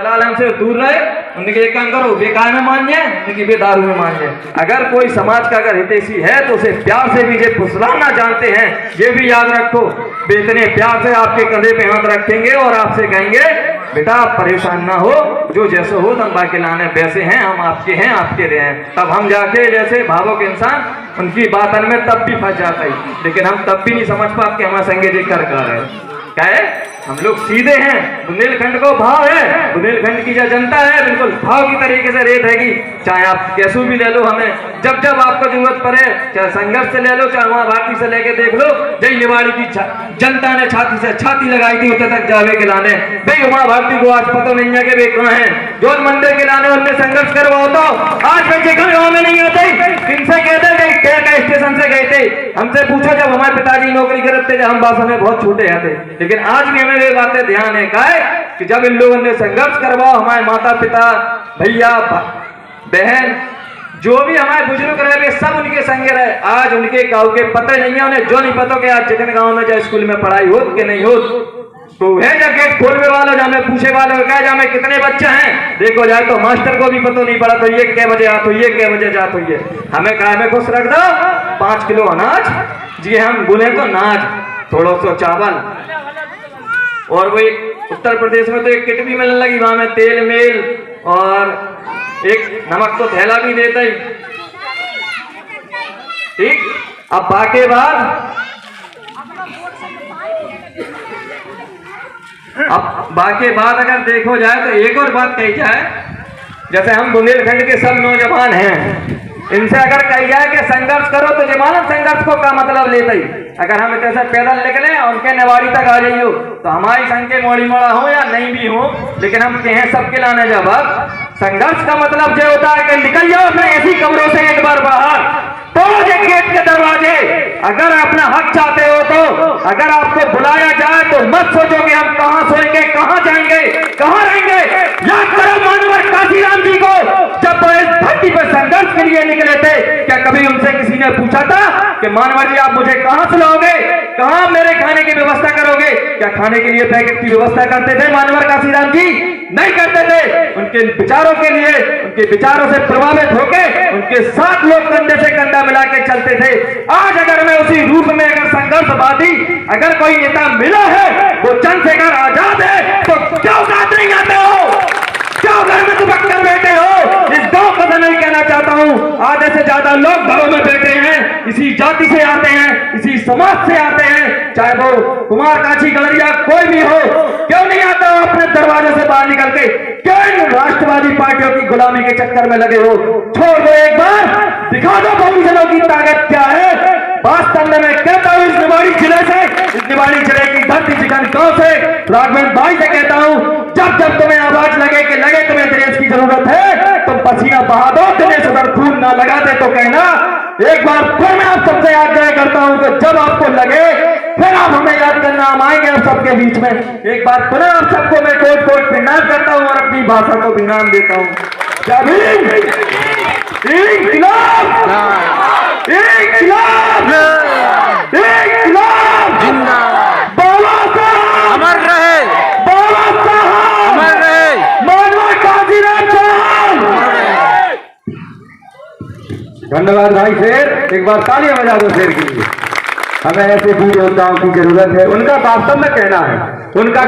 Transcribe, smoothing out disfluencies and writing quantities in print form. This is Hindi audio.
हलाल हमसे दूर रहे। उनके एक काम करो, बेकार में मान जाए, उनकी बेदारू में मान जाए। अगर कोई समाज का अगर हितैषी है तो उसे प्यार से भी फुसलाना जानते हैं, ये भी याद रखो। बेतने प्यार से आपके कंधे पे हाथ रखेंगे और आपसे कहेंगे बेटा आप परेशान ना हो, जो जैसे हो तुम बाकी लाने वैसे हैं, हम आपके हैं, आपके रहे हैं। तब हम जाके जैसे भावुक इंसान उनकी बातन में तब भी फंस जाता है, लेकिन हम तब भी नहीं समझ पाते हमारे संगे जी कर है क्या है। हम लोग सीधे हैं, बुंदेलखंड को भाव है, बुंदेलखंड की जो जनता है बिल्कुल भाव की तरीके से रेत हैगी। चाहे आप कैसू भी ले लो, हमें जब जब आपको जरूरत पड़े, चाहे संघर्ष से ले लो, चाहे उमा भारती से लेके देख लो, जय निवाड़ी की जनता ने छाती से छाती लगाई थी उतने तक जावे के लाने। भाई उमा भारती को आज पता नहीं है कि वे कहाँ है। जोध मंदिर के लाने उनने संघर्ष करवाओ तो आज बच्चे गाँव में नहीं आते। इनसे कहते थे स्टेशन से गए थे, हमसे पूछो जब हमारे पिताजी नौकरी करते थे, हम बात हमें बहुत छोटे थे, लेकिन आज भी हमें ये बातें ध्यान है का है कि जब इन लोगों ने संघर्ष करवाओ, हमारे माता पिता भैया बहन जो भी हमारे बुजुर्ग रहे वे सब उनके संगे रहे। आज उनके गाँव के पता नहीं है, उन्हें जो नहीं पता कि आज जितने गाँव में जाए स्कूल में पढ़ाई हो कि नहीं हो, तो है जब गेट खोलने वाला जामे पूछे वाले क्या जामे कितने बच्चे हैं, देखो जाए तो मास्टर को भी पता नहीं पड़ा तो ये क्या बजे आत हुई है, क्या बजे जात हुई है। हमें काय में खुश रख दो 5 किलो अनाज, जी हम बोले तो नाज, थोड़ा सा चावल, और वो एक उत्तर प्रदेश में तो एक किट भी मिलने लगी, वहां में तेल मेल और एक नमक तो थैला भी देता ही। ठीक, अब बाकी बात अगर देखो जाए तो एक और बात कही जाए, जैसे हम बुंदेलखंड के सब नौजवान हैं, इनसे अगर कही जाए कि संघर्ष करो तो जमानत संघर्ष को का मतलब लेते ही। अगर हम इतने से पैदल निकले और उनके निवाड़ी तक आ जाइयो तो हमारी संख्या मोड़ी मोड़ा हो या नहीं भी हो, लेकिन हम कहें सबके लाने जब संघर्ष का मतलब जो होता है कि निकल जाओ अपने ऐसी कमरों से एक बार बाहर, तोड़ो गेट के दरवाजे। अगर अपना हक चाहते हो तो अगर आपको बुलाया जाए तो मत सोचो कि हम कहां सोएंगे, कहां जाएंगे, कहां रहेंगे। याद करो मानवर काशीराम जी को, जब वो इस धरती पर संघर्ष के लिए निकले थे, क्या कभी उनसे किसी ने पूछा था कि मानवर जी आप मुझे कहां सुलाओगे, कहां मेरे खाने की व्यवस्था करोगे? क्या खाने के लिए पैकेट की व्यवस्था करते थे मानवर काशीराम जी? नहीं करते थे। उनके विचारों के लिए, उनके विचारों से प्रभावित होकर उनके साथ लोग कंधे से कंधा मिला के चलते थे। आज अगर मैं उसी रूप में अगर संघर्षवादी अगर कोई नेता मिला है वो चंद्रशेखर आजाद है, तो क्यों साथ नहीं आते हो, क्यों घर में दुबक कर बैठे हो? इस गांव का तो नहीं कहना चाहता हूं, आधे से ज्यादा लोग घरों में बैठे हैं, इसी जाति से आते हैं, इसी समाज से आते हैं, चाहे वो कुमार काछी गलरिया कोई भी हो, क्यों नहीं आता हो अपने दरवाजे से बाहर निकल के? क्यों राष्ट्रवादी पार्टियों की गुलामी के चक्कर में लगे हो? छोड़ दो, एक बार दिखा दो बहुजनों की ताकत क्या है। वास्तव में मैं कहता हूं इस निवाड़ी जिले से, इस निवाड़ी जिले की धरती चिकन गांव से राघवेंद्र भाई से कहता हूं, जब जब तुम्हें आवाज लगे कि लगे तुम्हें दिनेश की जरूरत है, तुम पसीना बहा दो, दिनेश अगर खून ना लगाते तो कहना। एक बार फिर मैं आप सबसे आग्रह करता हूं कि जब आपको लगे फिर आप हमें याद करना, हम आएंगे आप सबके बीच में। एक बार पुनः आप सबको मैं कोट कोट प्रणाम करता हूं और अपनी भाषा को भी नाम देता हूं। जय भीम, इनकलाब, इनकलाब, इनकलाब जिंदाबाद, बाबा साहब अमर रहे, बाबा साहब अमर रहे, मानव काशीराम साहब। धन्यवाद भाई शेर, एक बार तालियां बजा दो शेर के लिए। हमें ऐसे वीर योद्धाओं की जरूरत है, उनका वास्तव में कहना है, उनका